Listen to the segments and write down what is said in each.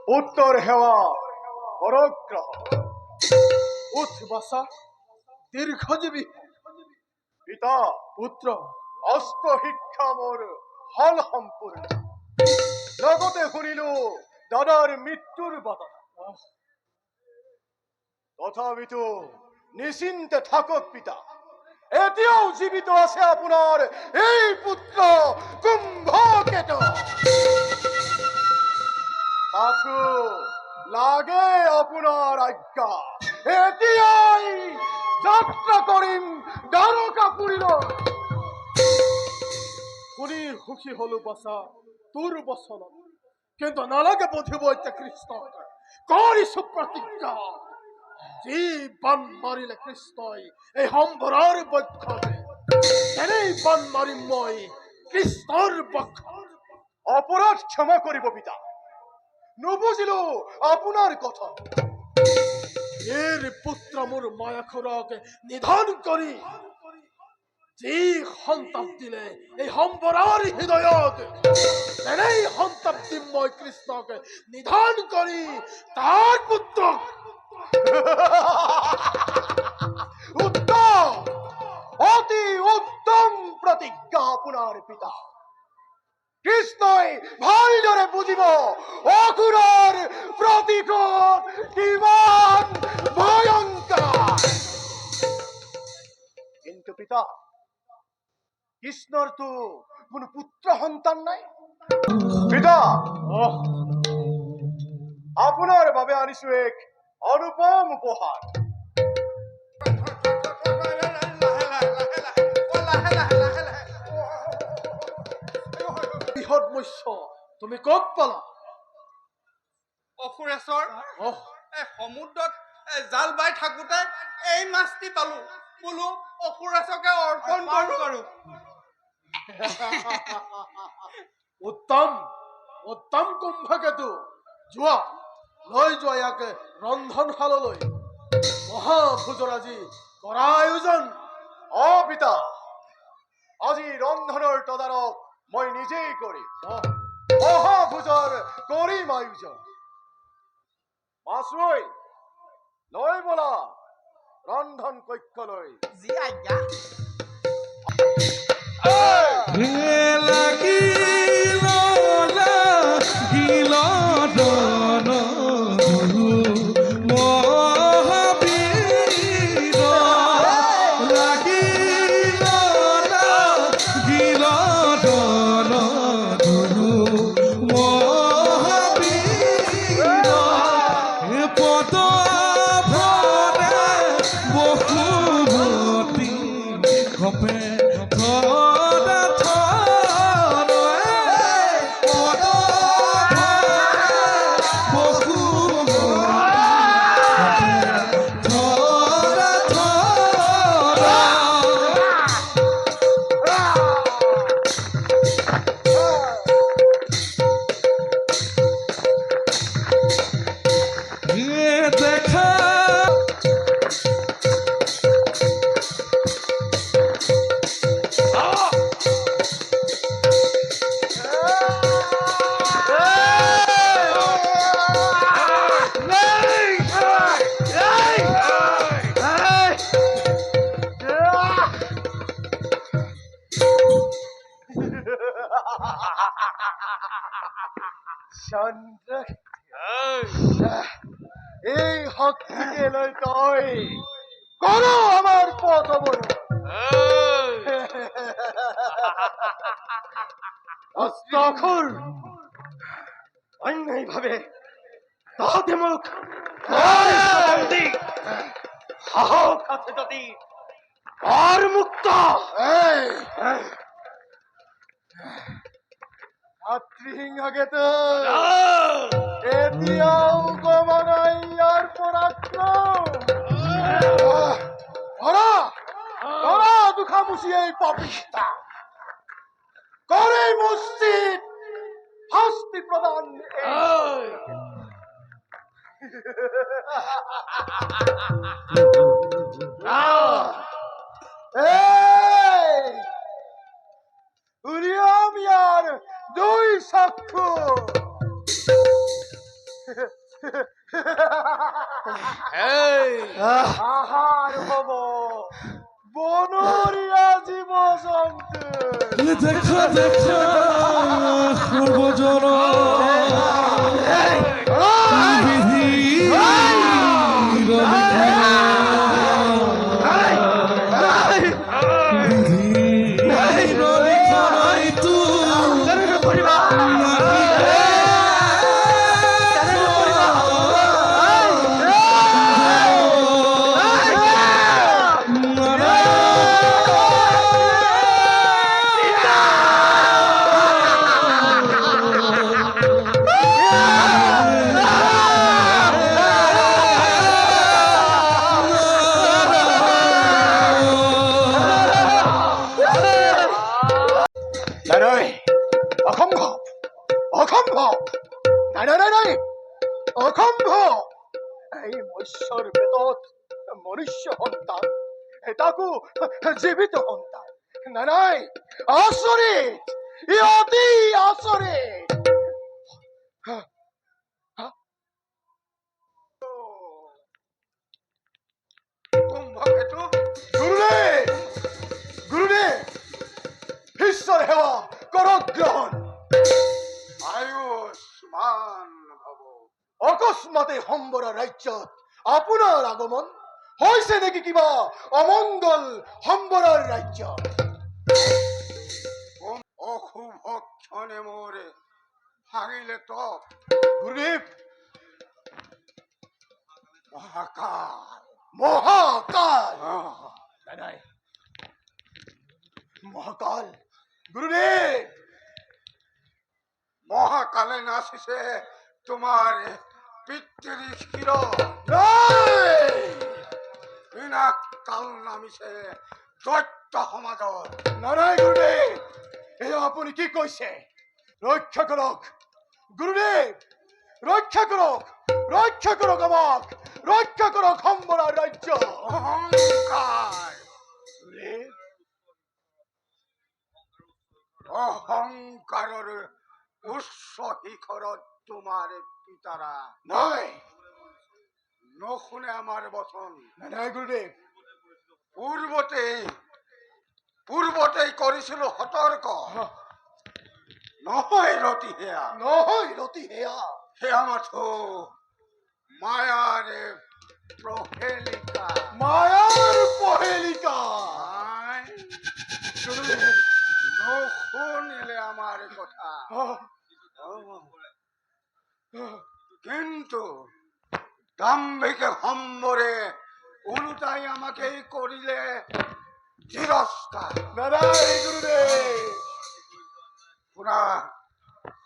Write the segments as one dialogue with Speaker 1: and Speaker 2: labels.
Speaker 1: উত্তর হেওয়া পরগ্রহ উৎবাসা দীর্ঘজীবী পিতা পুত্র অস্ত শিক্ষা মোর হল সম্পূর্ণ লগতে শুনিল দাদার মৃত্যুর বাতৰি তথাপিতো নিশ্চিন্তে থাকক পিতা এতিয়াও জীবিত আছে আপোনাৰ এই পুত্ৰ কুম্ভকেতু মাথো লাগে আপোনাৰ আজ্ঞা এতিয়াই যাত্ৰা কৰিম দ্বাৰকাপুৰীলৈ শুনি সুখী হলো বাছা তোৰ বচনত কিন্তু নালাগে পঠিব এতিয়া কৃষ্ণক কৰিছো প্ৰতিজ্ঞা যি বান মাৰিলে কৃষ্ণই এই সম্বৰৰ বক্ষতে এনেই বান মাৰিম মই কৃষ্ণৰ বক্ষত অপৰাধ ক্ষমা কৰিব পিতা নুবুজিলো আপোনাৰ কথা এর পুত্র মোর মায়াখুরক নিধন করি যি সন্তাপ দিলে এই সম্বৰৰ হৃদয়ত এনেই সন্তাপ দিম মই কৃষ্ণক নিধন কৰি তাৰ পুত্ৰক উত্তম অতি উত্তম প্ৰতিজ্ঞা আপোনাৰ পিতা কৃষ্ণই ভালদৰে বুজিব অসুৰৰ প্ৰতিশোধ কিমান ভয়ংকৰ কিন্তু পিতা কৃষ্ণৰ তো কোনো পুত্ৰ সন্তান নাই পিতা আপোনাৰ বাবে আনিছো এক অনুপম উপহাৰ বৃহৎ মৎস্য তুমি ক'ত পালা
Speaker 2: অসুৰেশ্বৰ সমুদ্ৰত জাল বাই থাকোতে এই মাছটি পালো বোলো অসুৰেশ্বৰকে অৰ্পণ কৰো
Speaker 1: উত্তম উত্তম কুম্ভকেতু যোৱা লৈ যোৱা ইয়াকে ৰন্ধনশাললৈ মহাভোজৰ আজি কৰা আয়োজন পিতা আজি ৰন্ধনৰ তদাৰক মই নিজেই কৰিম মহাভোজৰ কৰিম আয়োজন মাছুই লৈ বলা ৰন্ধন কক্ষলৈ
Speaker 2: জি আজ্ঞা
Speaker 1: এই শক্তিকে লৈ তই কৰ আমাৰ পথ অৱৰোধ অস্ত্ৰখুৰ অন্যায় ভাবে তহঁতে মোক সাহস আছে যদি কৰ মুক্ত মাতৃসিংহকেতু এতিয়াও কমা নাই ইয়াৰ পৰাক্ৰম ধৰা দুখামুচি এই পাপিষ্ঠা কৰে মুষ্টিত শাস্তি প্ৰদান উলিয়াম ইয়াৰ দুই চক্ষু
Speaker 2: এই
Speaker 1: আহার হব বনরিয়া জীব জন্তু
Speaker 3: দেখা দেখা সর্বজন বিধি
Speaker 1: নাই অসম্ভৱ অসম্ভৱ নাই নাই নাই নাই অসম্ভৱ এই মৎস্যৰ পেটত মনুষ্য সন্তান তাকো জীৱিত সন্তান নাই নাই আচৰিত ই অতি আচৰিত
Speaker 2: কুম্ভকেতু
Speaker 1: গুৰুদেৱ গুৰুদেৱ ঈশ্বৰ সেৱা কৰক গ্ৰহণ
Speaker 2: আয়ুষ্মান ভৱ
Speaker 1: অকস্মাতে সম্বৰা ৰাজ্যত আপোনাৰ আগমন হৈছে নেকি কিবা অমংগল সম্বৰৰ ৰাজ্যত
Speaker 2: অশুভ ক্ষণে মোৰ ভাঙিলে তপ
Speaker 1: গুৰুদেৱ
Speaker 2: মহাকাল
Speaker 1: মহাকাল নাই নাই মহাকাল গুৰুদেৱ
Speaker 2: মহাকালে নাচিছে তোমাৰ পিতৃ শিৰ
Speaker 1: নাই
Speaker 2: বিনাশ কাল নামিছে দৈত্য সমাজত
Speaker 1: নাই নাই গুৰুদেৱ এয়া আপুনি কি কৈছে ৰক্ষা কৰক গুৰুদেৱ ৰক্ষা কৰক আমাক ৰক্ষা কৰক সম্বৰা ৰাজ্য
Speaker 2: অহংকাৰ
Speaker 1: গুৰুদেৱ
Speaker 2: অহংকাৰৰ উচ্চ শিখৰত তোমাৰ পিতাৰা
Speaker 1: নাই
Speaker 2: নশুনে আমাৰ বচন
Speaker 1: নাই নাই গুৰুদেৱ
Speaker 2: পূৰ্বতেই কৰিছিলো সতৰ্ক নহয় ৰতি সেয়া মাথো মায়াৰে প্ৰহেলিকা
Speaker 1: মায়াৰ পহেলিকা
Speaker 2: আই,
Speaker 1: গুৰুদেৱ
Speaker 2: নশুনিলে আমাৰ কথা কিন্তু দাম্ভিকে সম্বরে ওলুটাই আমাকে করিলে তিরস্কার
Speaker 1: নারায় গুরুদেব
Speaker 2: শোনা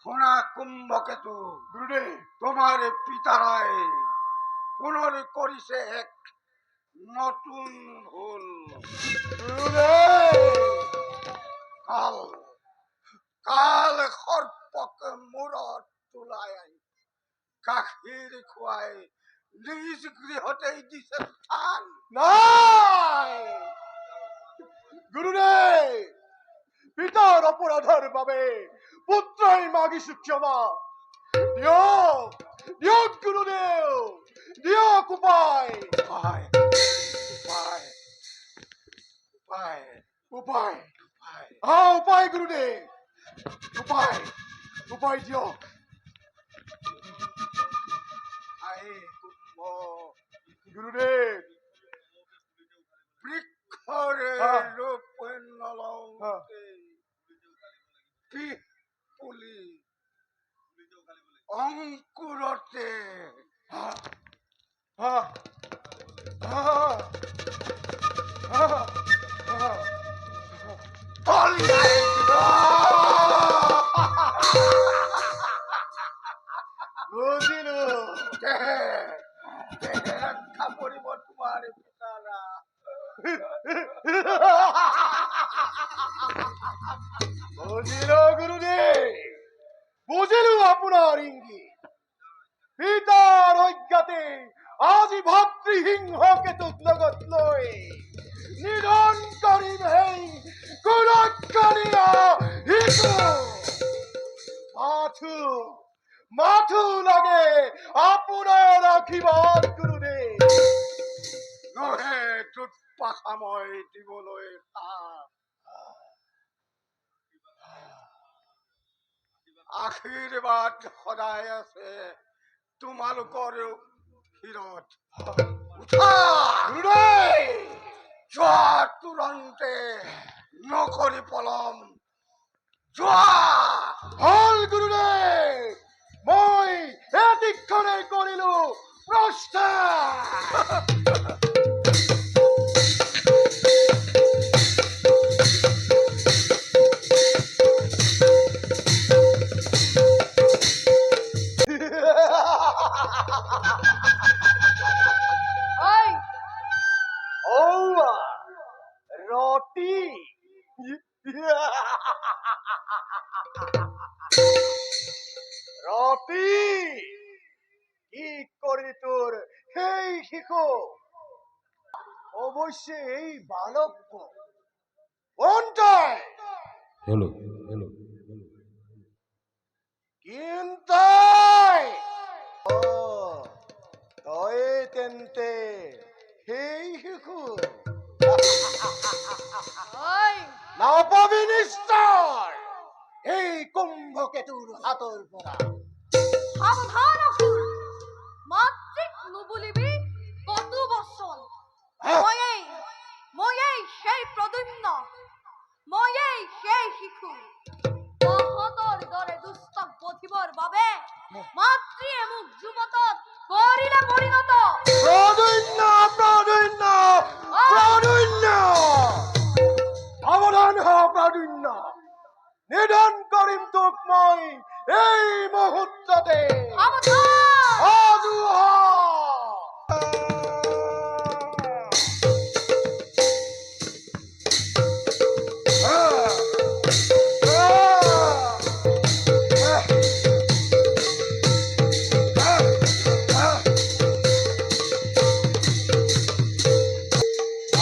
Speaker 2: শোনা কুম্ভকেতু
Speaker 1: গুরুদেব
Speaker 2: তোমার পিতারায় পুনর করিছে এক নতুন ভুল
Speaker 1: গুরুদেব
Speaker 2: কাল কাল সর্পকে মূৰত তুলাই আনি গাখীৰ খুৱাই নিজ গৃহতেই দিছে স্থান
Speaker 1: নাই গুরুদেব পিতার অপরাধের বাবে পুত্রই মাগিছো ক্ষমা দিয়ক গুরুদেব দিয়ক উপায়
Speaker 2: উপায় উপায় উপায়
Speaker 1: উপায়
Speaker 2: উপায়
Speaker 1: উপায় গুরুদেব উপায় দিয়ক
Speaker 2: আহে কুম্ভ
Speaker 1: গুরুদেব
Speaker 2: বৃক্ষরে
Speaker 1: হ্যাঁ।
Speaker 2: রূপ নলংতে পিহ পুলি অঙ্কুরতে তলিয়াই দিব।
Speaker 1: বুঝিলো
Speaker 2: দেহে দেহে রক্ষা করিব তোমার পিতারা
Speaker 1: বুঝিলো গুরুদেব বুঝিলো আপনার ইঙ্গিত পিতার অজ্ঞাতে আজি ভাতৃহিংস কেতুক লগত লৈ নিধন কৰিম হেই কুলক্ষণীয় হিতু মাথু লাগে আশীৰ্বাদ গুৰুদেৱ।
Speaker 4: নহে দুটপাখা মই দিবলৈ আশীৰ্বাদ সদায় আছে তোমালোকৰ শিৰত। উঠা
Speaker 1: গুৰুদেৱ
Speaker 4: যোৱা তুৰন্তে নকৰি পলম যোৱা।
Speaker 1: হল গুৰুদেৱ, মই এদিক্ষণে কৰিলো প্ৰস্থান।
Speaker 5: ওই
Speaker 1: ঔৱা ৰতি ৰতি কি কৰি তোৰ সেই শিশু অৱশ্যে এই বালক কোন তই?
Speaker 3: হ্যালো
Speaker 1: কিন্তু তই তেন্তে সেই শিশু
Speaker 5: ওই
Speaker 1: নাপাবি নিশ্চয় এই কুম্ভকেতুৰ হাতৰ পৰা।
Speaker 5: সাবধান অসুৰ, মাতৃক নুবুলিবি কটু বচন। ময়েই সেই প্ৰদ্যুম্ন, ময়েই সেই শিশু। তহঁতৰ দৰে দুষ্টক বধিবৰ বাবে মাতৃয়ে মোক যুৱতত কৰিলে পৰিণত।
Speaker 1: প্ৰদুন্য প্ৰদুন্য প্ৰদুন্য, সাৱধান হ প্ৰদুন্য, নিধন কৰিম তোক মই এই মুহূৰ্ততে।
Speaker 5: সাবধান!
Speaker 1: সাধু হ।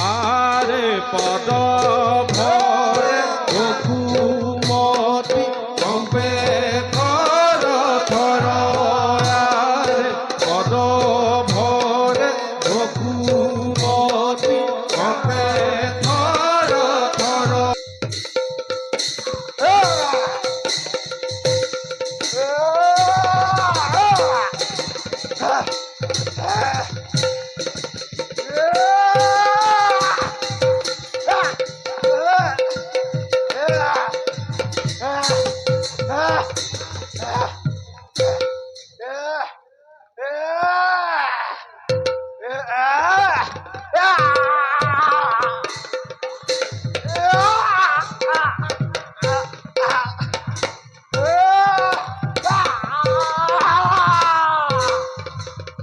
Speaker 3: আরে পদ ভরে বকুমতি কম্পে থর থর। আরে পদ ভরে বকুমতি কম্পে থর থর।